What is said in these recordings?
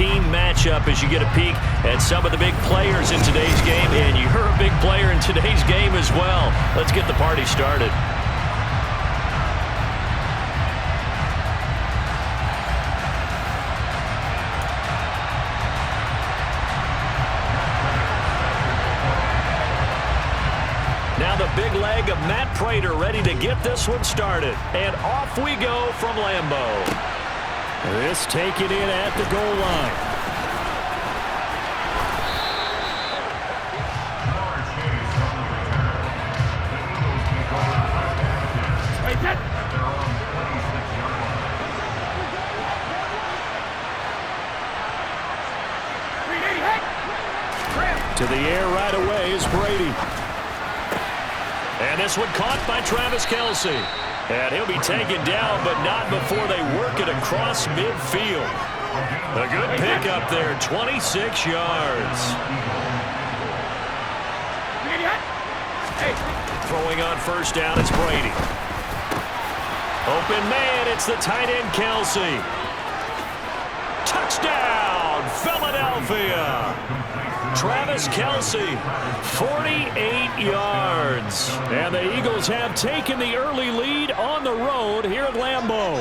team matchup as you get a peek at some of the big players in today's game. And you're a big player in today's game as well. Let's get the party started. Now the big leg of Matt Prater ready to get this one started. And off we go from Lambeau. This taken in at the goal line. To the air right away is Brady. And this one caught by Travis Kelce. And he'll be taken down, but not before they work it across midfield. A good pickup there, 26 yards. Throwing on first down, it's Brady. Open man, it's the tight end Kelce. Touchdown, Philadelphia. Travis Kelce, 48 yards. And the Eagles have taken the early lead on the road here at Lambeau.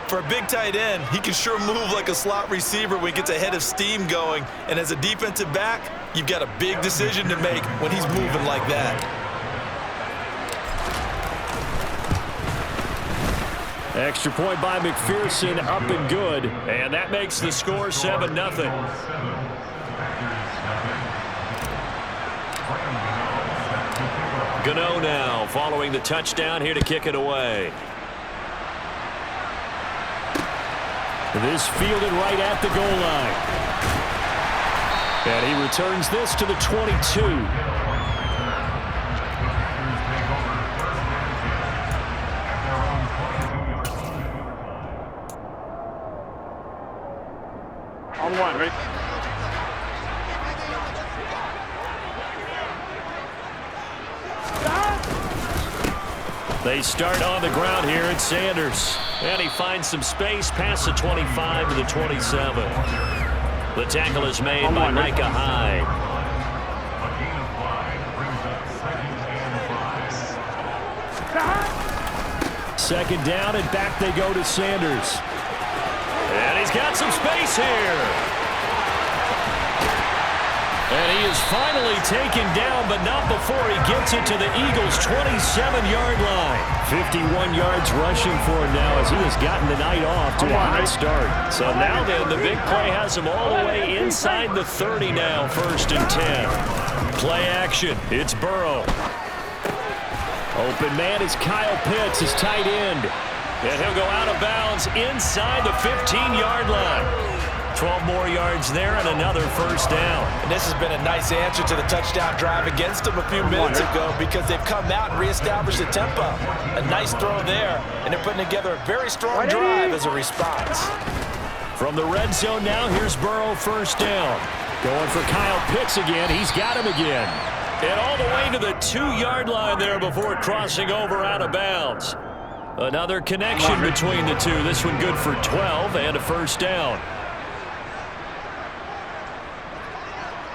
For a big tight end, he can sure move like a slot receiver when he gets a head of steam going. And as a defensive back, you've got a big decision to make when he's moving like that. Extra point by McPherson, up and good. And that makes the score 7-0. Gano now following the touchdown here to kick it away. This fielded right at the goal line. And he returns this to the 22. On one, right? They start on the ground here at Sanders. And he finds some space past the 25 to the 27. The tackle is made by Micah Hyde. Second down, and back they go to Sanders. And he's got some space here. And he is finally taken down, but not before he gets it to the Eagles' 27-yard line. 51 yards rushing for him now as he has gotten the night off to a hot start. So now then, the big play has him all the way inside the 30 now, 1st and 10. Play action. It's Burrow. Open man is Kyle Pitts, his tight end. And he'll go out of bounds inside the 15-yard line. 12 more yards there and another first down. And this has been a nice answer to the touchdown drive against them a few minutes ago because they've come out and reestablished the tempo. A nice throw there, and they're putting together a very strong drive as a response. From the red zone now, here's Burrow, first down. Going for Kyle Pitts again. He's got him again. And all the way to the 2-yard line there before crossing over out of bounds. Another connection between the two. This one good for 12 and a first down.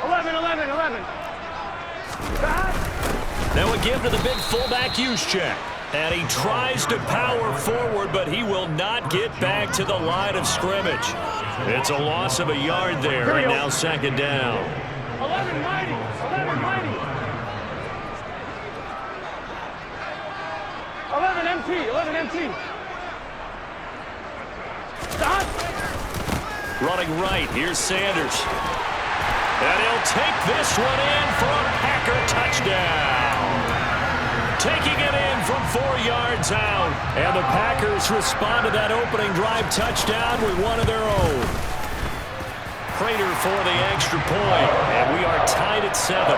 11. Now a give to the big fullback use check. And he tries to power forward, but he will not get back to the line of scrimmage. It's a loss of a yard there, and now second down. 11 mighty. 11 MT. Stop. Running right, here's Sanders. And he'll take this one in for a Packer touchdown. Taking it in from 4 yards out. And the Packers respond to that opening drive touchdown with one of their own. Prater for the extra point. And we are tied at 7.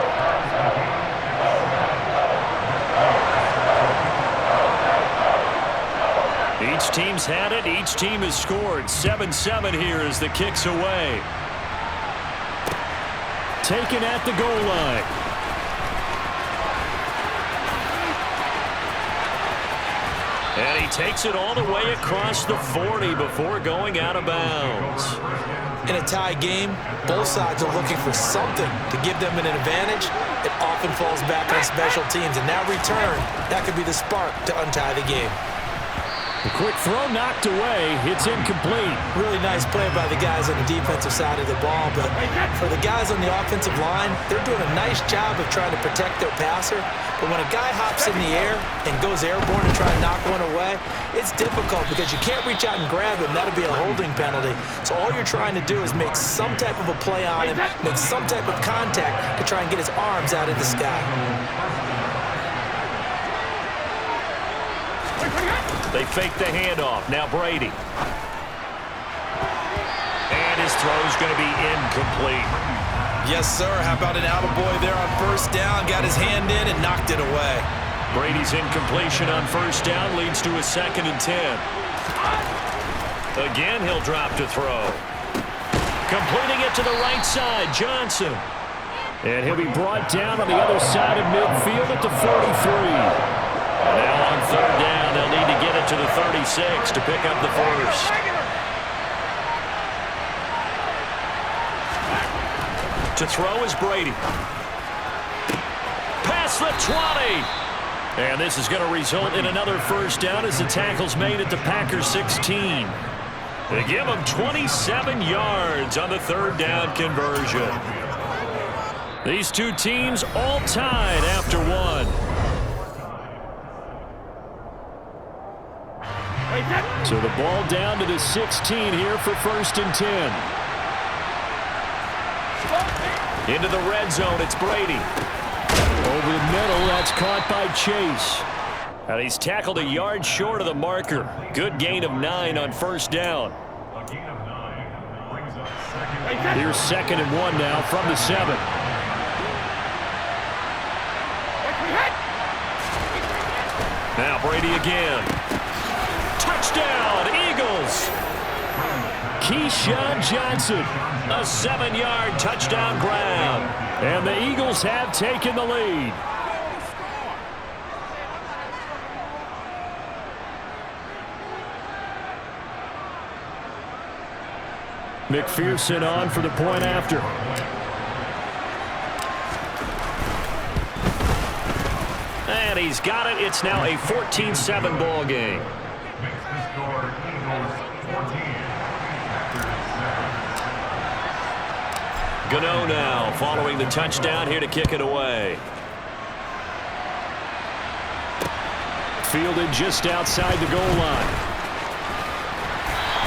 Each team's had it. Each team has scored. 7-7 here as the kick's away. Taken at the goal line. And he takes it all the way across the 40 before going out of bounds. In a tie game, both sides are looking for something to give them an advantage. It often falls back on special teams, and that return, that could be the spark to untie the game. The quick throw knocked away. It's incomplete. Really nice play by the guys on the defensive side of the ball, but for the guys on the offensive line, they're doing a nice job of trying to protect their passer. But when a guy hops in the air and goes airborne to try and knock one away, it's difficult because you can't reach out and grab him. That'll be a holding penalty. So all you're trying to do is make some type of a play on him, make some type of contact to try and get his arms out of the sky. They fake the handoff. Now Brady. And his throw's going to be incomplete. Yes, sir. How about an attaboy there on first down? Got his hand in and knocked it away. Brady's incompletion on first down leads to a 2nd and 10. Again, he'll drop to throw. Completing it to the right side, Johnson. And he'll be brought down on the other side of midfield at the 43. And now on 3rd down, they'll need to get it to the 36 to pick up the first. To throw is Brady. Past the 20. And this is going to result in another first down as the tackle's made at the Packers 16. They give them 27 yards on the 3rd down conversion. These two teams all tied after one. So the ball down to the 16 here for 1st and 10. Into the red zone, it's Brady. Over the middle, that's caught by Chase. And he's tackled a yard short of the marker. Good gain of 9 on first down. Here's 2nd and 1 now from the 7. Now Brady again. Touchdown, Eagles. Keyshawn Johnson, a 7-yard touchdown grab. And the Eagles have taken the lead. McPherson on for the point after. And he's got it. It's now a 14-7 ball game. Gano now following the touchdown here to kick it away. Fielded just outside the goal line.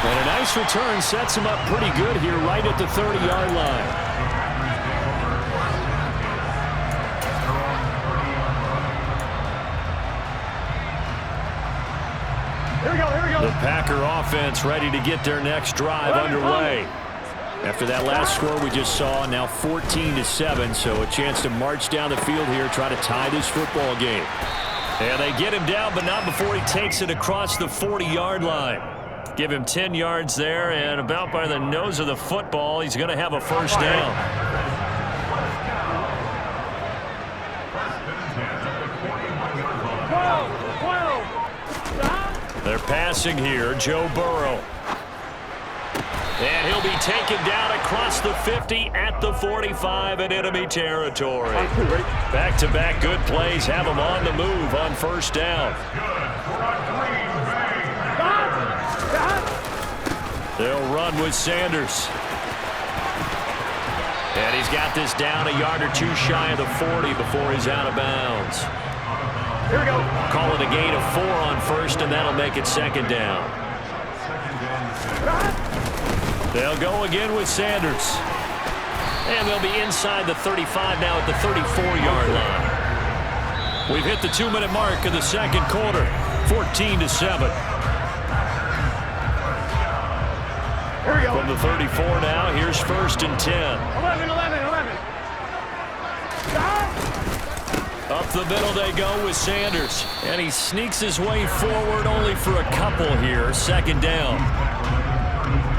And a nice return sets him up pretty good here right at the 30-yard line. Here we go, here we go. The Packer offense ready to get their next drive underway. After that last score we just saw, now 14-7, so a chance to march down the field here, try to tie this football game. And they get him down, but not before he takes it across the 40-yard line. Give him 10 yards there, and about by the nose of the football, he's going to have a first down. They're passing here, Joe Burrow. And he'll be taken down across the 50 at the 45 in enemy territory. Back-to-back good plays have him on the move on first down. They'll run with Sanders. And he's got this down a yard or two shy of the 40 before he's out of bounds. Here we go. Call it a gain of 4 on first, and that'll make it 2nd down. They'll go again with Sanders. And they'll be inside the 35 now at the 34-yard line. We've hit the 2-minute mark of the second quarter, 14-7. Here we go. From the 34 now, here's 1st and 10. 11. Up the middle they go with Sanders. And he sneaks his way forward only for a couple here, 2nd down.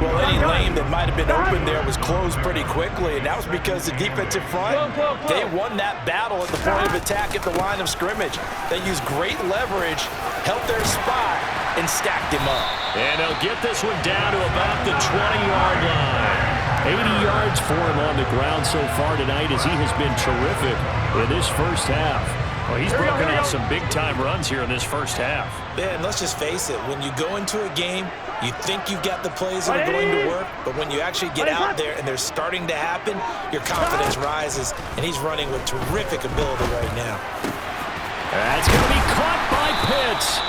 Well, any lane that might have been open there was closed pretty quickly, and that was because the defensive front, they won that battle at the point of attack at the line of scrimmage. They used great leverage, held their spot, and stacked him up. And they'll get this one down to about the 20-yard line. yards for him on the ground so far tonight as he has been terrific in this first half. Well, he's broken out some big-time runs here in this first half. Man, let's just face it. When you go into a game, you think you've got the plays that are going to work, but when you actually get out there and they're starting to happen, your confidence rises, and he's running with terrific ability right now. That's going to be caught by Pitts.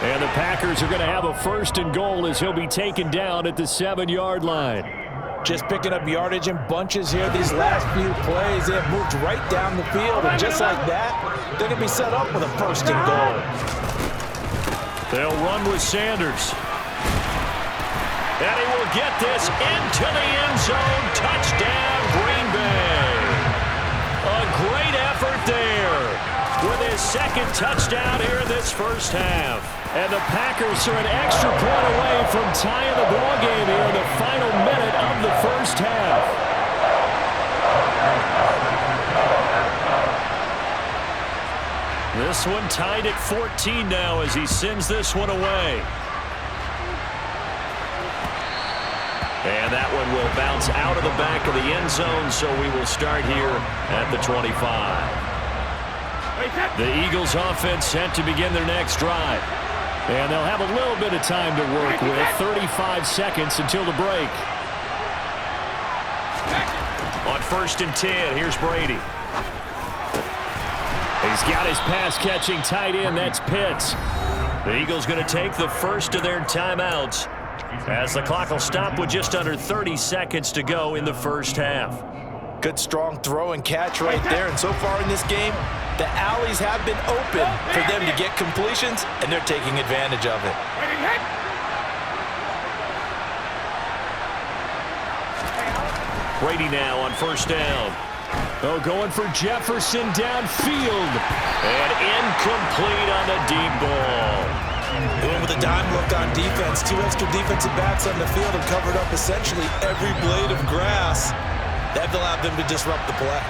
And the Packers are going to have a 1st and goal as he'll be taken down at the 7-yard line. Just picking up yardage in bunches here these last few plays. They have moved right down the field, and just like that, they're going to be set up with a 1st and goal. They'll run with Sanders. And he will get this into the end zone. Touchdown, Green Bay. A great effort there with his 2nd touchdown here in this first half. And the Packers are an extra point away from tying the ball game here in the final minute of the first half. This one tied at 14 now as he sends this one away. And that one will bounce out of the back of the end zone, so we will start here at the 25. The Eagles offense set to begin their next drive. And they'll have a little bit of time to work with, 35 seconds until the break. On 1st and 10, here's Brady. He's got his pass-catching tight end, that's Pitts. The Eagles going to take the first of their timeouts as the clock will stop with just under 30 seconds to go in the first half. Good strong throw and catch right there, and so far in this game, the alleys have been open for them to get completions, and they're taking advantage of it. Brady now on 1st down. Oh, going for Jefferson downfield. And incomplete on the deep ball. Going with a dime look on defense. 2 extra defensive backs on the field and covered up essentially every blade of grass. That allowed them to disrupt the play.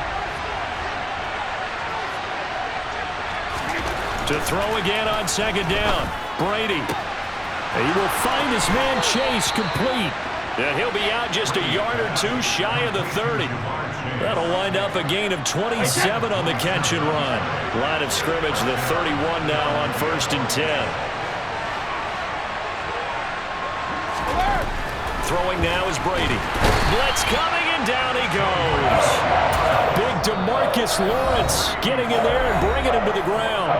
To throw again on 2nd down. Brady. He will find his man Chase complete. And he'll be out just a yard or 2 shy of the 30. That'll wind up a gain of 27 on the catch and run. Line of scrimmage, the 31 now on 1st and 10. Throwing now is Brady. Blitz coming, and down he goes. Big DeMarcus Lawrence getting in there and bringing him to the ground.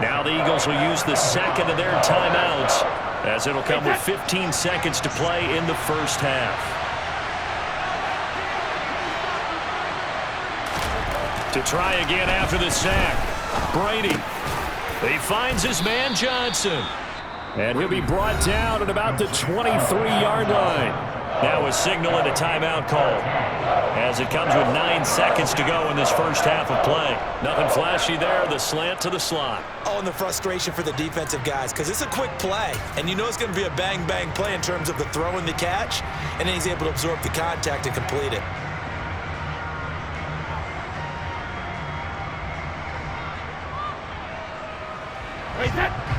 Now the Eagles will use the 2nd of their timeouts as it'll come with 15 seconds to play in the first half. To try again after the sack. Brady. He finds his man Johnson. And he'll be brought down at about the 23-yard line. Now a signal and a timeout call as it comes with 9 seconds to go in this first half of play. Nothing flashy there, the slant to the slot. Oh, and the frustration for the defensive guys because it's a quick play, and you know it's going to be a bang-bang play in terms of the throw and the catch, and then he's able to absorb the contact and complete it.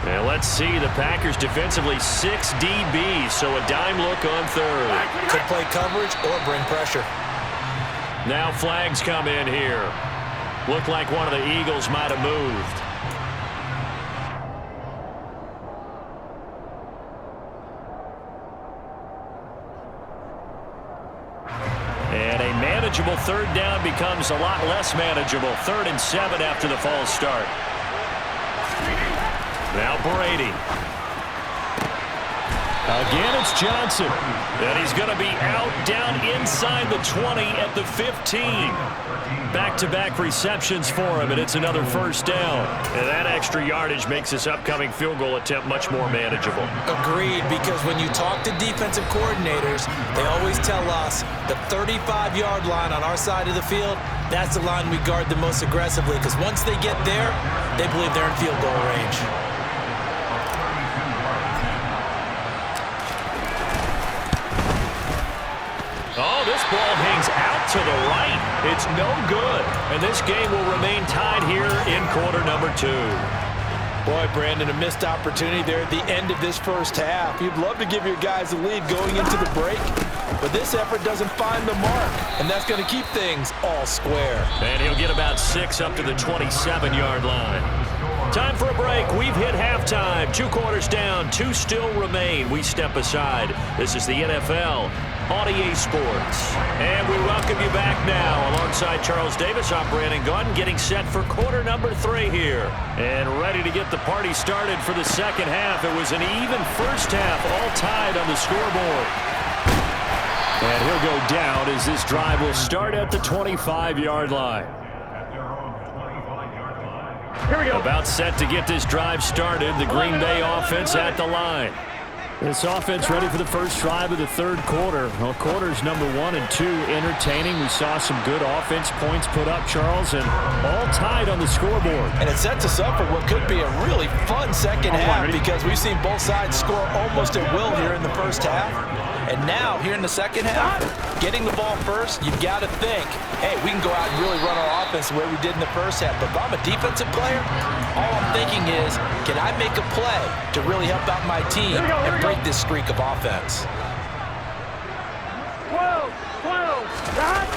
And let's see, the Packers defensively 6 DBs, so a dime look on 3rd. Could play coverage or bring pressure. Now flags come in here. Looked like one of the Eagles might have moved. And a manageable 3rd down becomes a lot less manageable. 3rd and 7 after the false start. Now Brady. Again, it's Johnson. And he's going to be out down inside the 20 at the 15. Back-to-back receptions for him, and it's another 1st down. And that extra yardage makes this upcoming field goal attempt much more manageable. Agreed, because when you talk to defensive coordinators, they always tell us the 35-yard line on our side of the field, that's the line we guard the most aggressively, because once they get there, they believe they're in field goal range. Oh, this ball hangs out to the right. It's no good. And this game will remain tied here in quarter number 2. Boy, Brandon, a missed opportunity there at the end of this first half. You'd love to give your guys a lead going into the break, but this effort doesn't find the mark, and that's going to keep things all square. And he'll get about 6 up to the 27-yard line. Time for a break. We've hit halftime. 2 quarters down, 2 still remain. We step aside. This is the NFL on EA Sports. And we welcome you back now alongside Charles Davis, operating Gordon, getting set for quarter number 3 here. And ready to get the party started for the second half. It was an even first half, all tied on the scoreboard. And he'll go down as this drive will start at the 25-yard line. Here we go. About set to get this drive started. The Green Bay offense at the line. This offense ready for the first drive of the third quarter. Well, quarters number 1 and 2 entertaining. We saw some good offense points put up, Charles, and all tied on the scoreboard. And it sets us up for what could be a really fun second half because we've seen both sides score almost at will here in the first half. And now, here in the second half, getting the ball first, you've got to think, hey, we can go out and really run our offense the way we did in the first half. But if I'm a defensive player, all I'm thinking is, can I make a play to really help out my team and break this streak of offense? 12,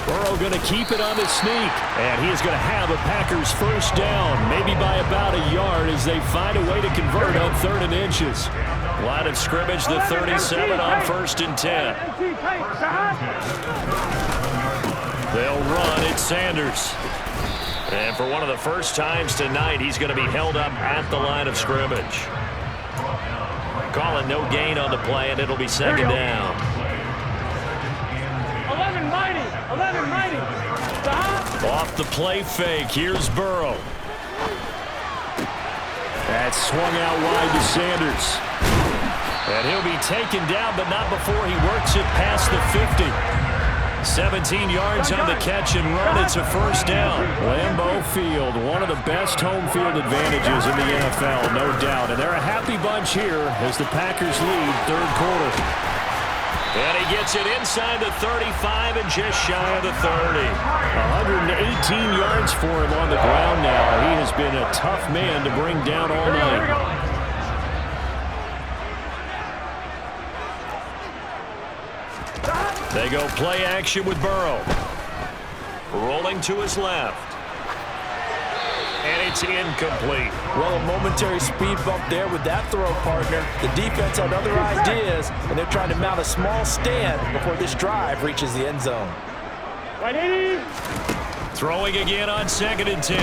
Burrow going to keep it on the sneak. And he is going to have a Packers first down, maybe by about a yard as they find a way to convert on 3rd and inches. Line of scrimmage, the 37 on 1st and 10. They'll run it, Sanders. And for one of the first times tonight, he's going to be held up at the line of scrimmage. Calling no gain on the play, and it'll be second down. 11 mighty. Stop. Off the play fake, here's Burrow. That's swung out wide to Sanders. And he'll be taken down, but not before he works it past the 50. 17 yards on the catch and run. It's a first down. Lambeau Field, one of the best home field advantages in the NFL, no doubt. And they're a happy bunch here as the Packers lead third quarter. And he gets it inside the 35 and just shy of the 30. 118 yards for him on the ground now. He has been a tough man to bring down all night. They go play action with Burrow. Rolling to his left. And it's incomplete. Well, a momentary speed bump there with that throw, partner. The defense had other ideas, and they're trying to mount a small stand before this drive reaches the end zone. Throwing again on 2nd and 10.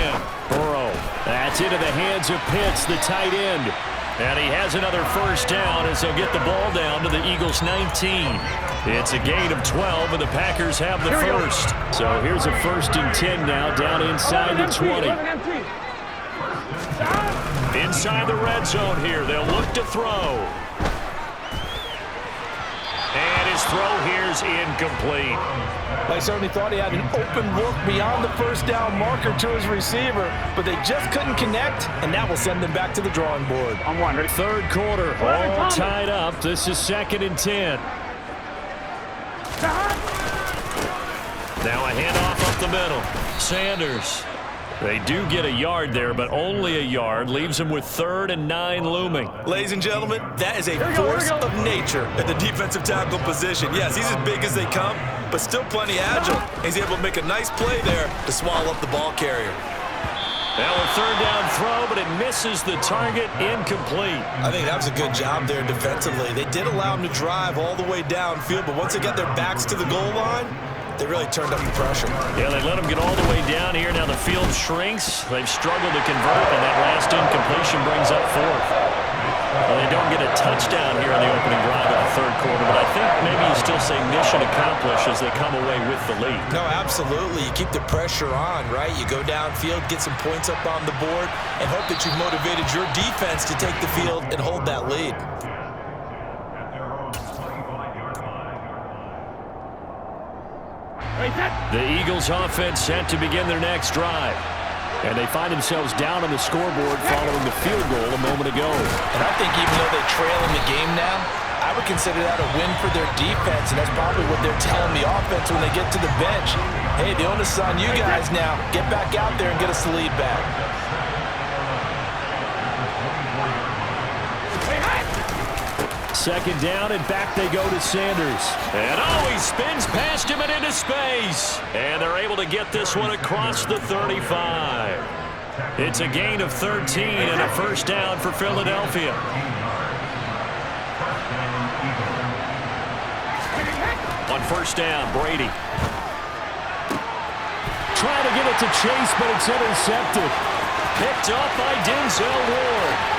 Burrow. That's into the hands of Pitts, the tight end. And he has another first down as they'll get the ball down to the Eagles' 19. It's a gain of 12, and the Packers have the first. So here's a 1st and 10 now, down inside the 20. Inside the red zone here, they'll look to throw. And his throw here's incomplete. I certainly thought he had an open look beyond the first down marker to his receiver, but they just couldn't connect, and that will send them back to the drawing board. I'm wondering. Third quarter, all tied up. This is 2nd and 10. Now a handoff up the middle. Sanders. They do get a yard there, but only a yard. Leaves them with 3rd and 9 looming. Ladies and gentlemen, that is a force of nature at the defensive tackle position. Yes, he's as big as they come, but still plenty agile. He's able to make a nice play there to swallow up the ball carrier. Now a 3rd down throw, but it misses the target, incomplete. I think that was a good job there defensively. They did allow him to drive all the way downfield, but once they got their backs to the goal line, they really turned up the pressure. Yeah, they let him get all the way down here. Now the field shrinks. They've struggled to convert, and that last incompletion brings up 4th. Well, they don't get a touchdown here in the opening drive of the third quarter, but I think maybe you still say mission accomplished as they come away with the lead. No, absolutely. You keep the pressure on, right? You go downfield, get some points up on the board, and hope that you've motivated your defense to take the field and hold that lead. The Eagles offense set to begin their next drive. And they find themselves down on the scoreboard following the field goal a moment ago. And I think even though they trail in the game now, I would consider that a win for their defense, and that's probably what they're telling the offense when they get to the bench. Hey, the onus is on you guys now. Get back out there and get us the lead back. second down, and back they go to Sanders. And he spins past him and into space. And they're able to get this one across the 35. It's a gain of 13 and a first down for Philadelphia. On first down, Brady. Trying to get it to Chase, but it's intercepted. Picked up by Denzel Ward.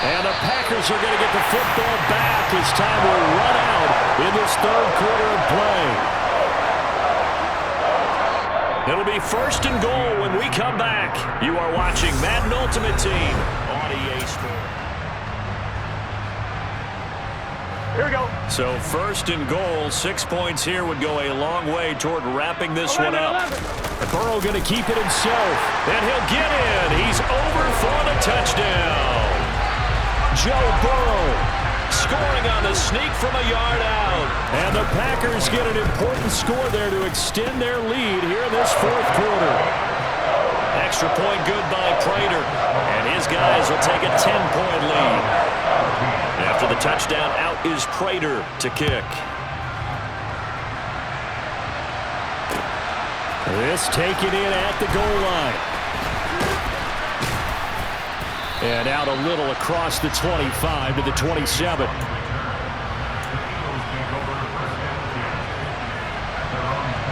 And the Packers are going to get the football back as time will run out in this third quarter of play. It'll be first and goal when we come back. You are watching Madden Ultimate Team on EA Sports. Here we go. So first and goal, 6 points here would go a long way toward wrapping this one up. Burrow going to keep it himself, and he'll get in. He's over for the touchdown. Joe Burrow scoring on the sneak from a yard out. And the Packers get an important score there to extend their lead here in this fourth quarter. Extra point good by Prater, and his guys will take a 10-point lead. After the touchdown, out is Prater to kick. This taken in at the goal line. And out a little across the 25 to the 27.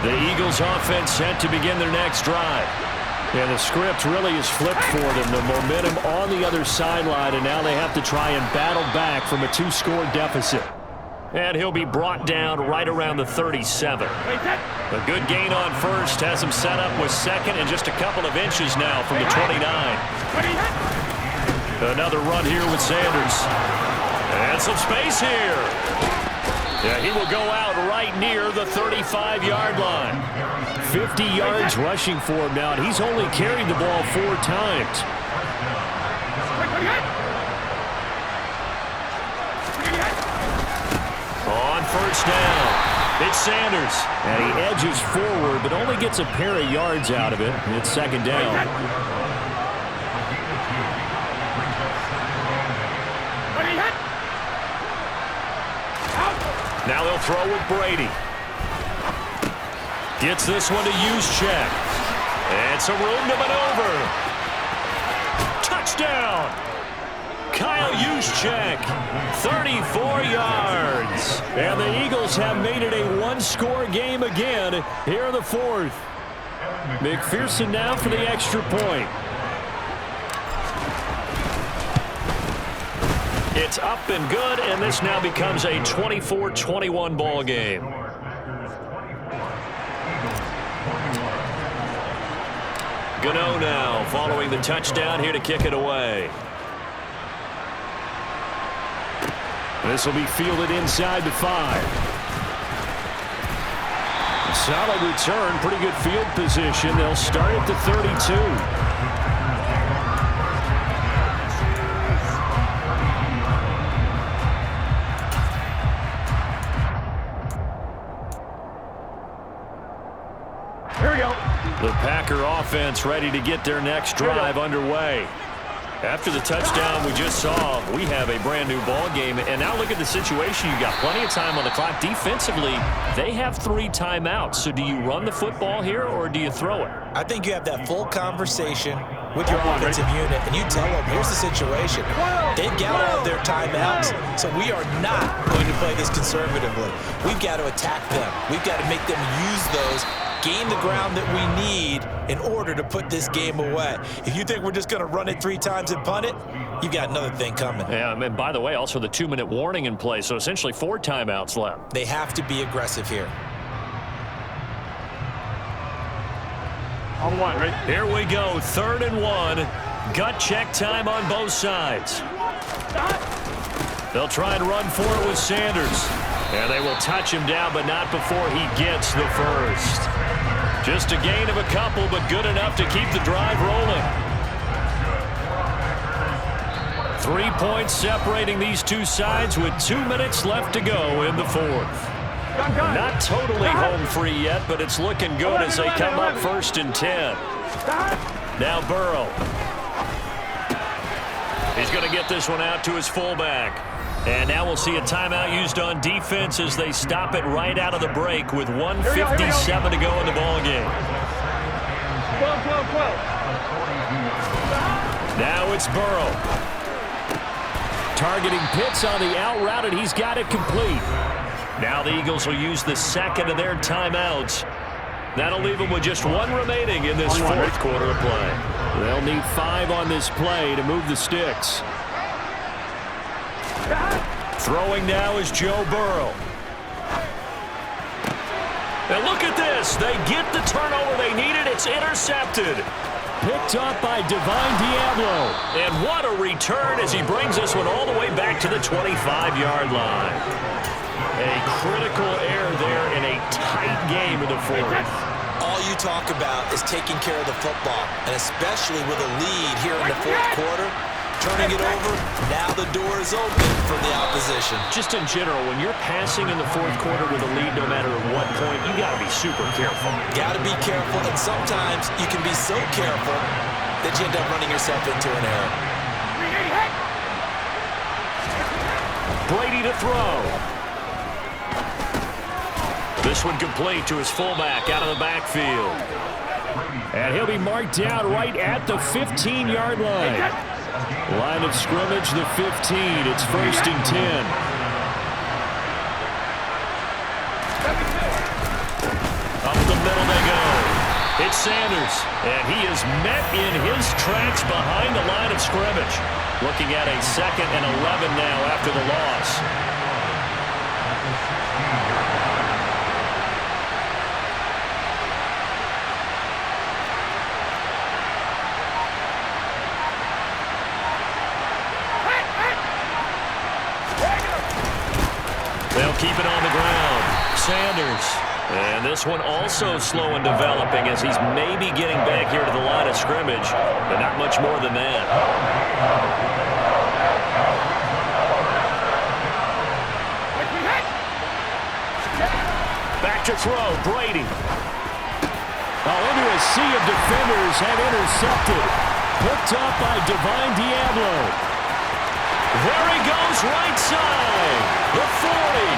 The Eagles offense set to begin their next drive. And the script really is flipped for them. The momentum on the other sideline, and now they have to try and battle back from a 2-score deficit. And he'll be brought down right around the 37. A good gain on first has him set up with second and just a couple of inches now from the 29. Another run here with Sanders. And some space here. Yeah, he will go out right near the 35-yard line. 50 yards rushing for him now, and he's only carried the ball 4 times. On first down, it's Sanders. And he edges forward, but only gets a pair of yards out of it. It's second down. Now they'll throw with Brady. Gets this one to Juszczyk. And some room to maneuver. Touchdown! Kyle Juszczyk, 34 yards. And the Eagles have made it a 1-score game again here in the fourth. McPherson now for the extra point. It's up and good, and this now becomes a 24-21 ball game. Gano now following the touchdown here to kick it away. This will be fielded inside the 5. Solid return, pretty good field position. They'll start at the 32. The Packer offense ready to get their next drive underway. After the touchdown we just saw, we have a brand new ball game. And now look at the situation. You got plenty of time on the clock. Defensively, they have 3 timeouts. So do you run the football here or do you throw it? I think you have that full conversation with your offensive unit, and you tell them, here's the situation. They've got all their timeouts, so we are not going to play this conservatively. We've got to attack them. We've got to make them use those, gain the ground that we need in order to put this game away. If you think we're just going to run it 3 times and punt it, you've got another thing coming. Yeah, and by the way, also the 2-minute warning in play, so essentially 4 timeouts left. They have to be aggressive here. On 1, right? Here we go, 3rd and 1. Gut check time on both sides. They'll try and run for it with Sanders. And they will touch him down, but not before he gets the first. Just a gain of a couple, but good enough to keep the drive rolling. 3 points separating these two sides with 2 minutes left to go in the fourth. Not totally home free yet, but it's looking good as they come up 1st and 10. Now Burrow. He's going to get this one out to his fullback. And now we'll see a timeout used on defense as they stop it right out of the break with 1:57 to go in the ballgame. 12. Now it's Burrow. Targeting Pitts on the out route, and he's got it complete. Now the Eagles will use the second of their timeouts. That'll leave them with just one remaining in this fourth quarter of play. They'll need 5 on this play to move the sticks. Throwing now is Joe Burrow. And look at this. They get the turnover they needed. It's intercepted. Picked up by Divine Diablo. And what a return as he brings this one all the way back to the 25-yard line. A critical error there in a tight game in the fourth. All you talk about is taking care of the football, and especially with a lead here in the fourth quarter, turning it over, now the door is open for the opposition. Just in general, when you're passing in the fourth quarter with a lead, no matter at what point, you got to be super careful. Got to be careful, and sometimes you can be so careful that you end up running yourself into an error. Brady to throw. This one complete to his fullback out of the backfield. And he'll be marked down right at the 15-yard line. Line of scrimmage, the 15. It's 1st and 10. Up the middle they go. It's Sanders, and he is met in his tracks behind the line of scrimmage. Looking at a 2nd and 11 now after the loss. They'll keep it on the ground. Sanders. And this one also slow in developing as he's maybe getting back here to the line of scrimmage, but not much more than that. Back to throw, Brady. Into a sea of defenders and intercepted. Picked up by Divine Diablo. There he goes, right side. The 40,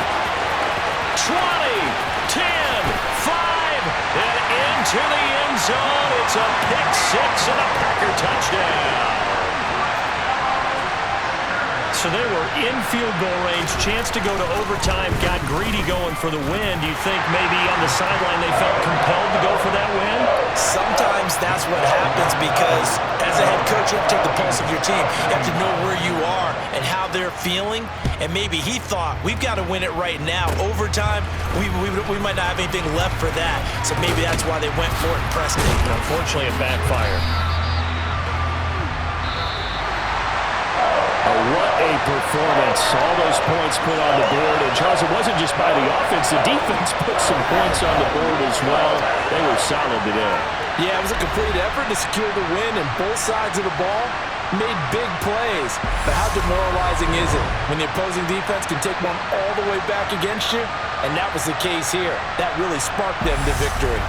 20, 10, 5, and into the end zone. It's a pick 6 and a Packer touchdown. So they were in field goal range, chance to go to overtime, got greedy going for the win. Do you think maybe on the sideline they felt compelled to go for that win? Sometimes that's what happens because as a head coach, you have to take the pulse of your team. You have to know where you are and how they're feeling. And maybe he thought, we've got to win it right now. Overtime, we might not have anything left for that. So maybe that's why they went for it and pressed it. Unfortunately, it backfired. What a performance. All those points put on the board. And, Charles, it wasn't just by the offense. The defense put some points on the board as well. They were solid today. Yeah, it was a complete effort to secure the win, and both sides of the ball made big plays. But how demoralizing is it when the opposing defense can take one all the way back against you? And that was the case here. That really sparked them to victory.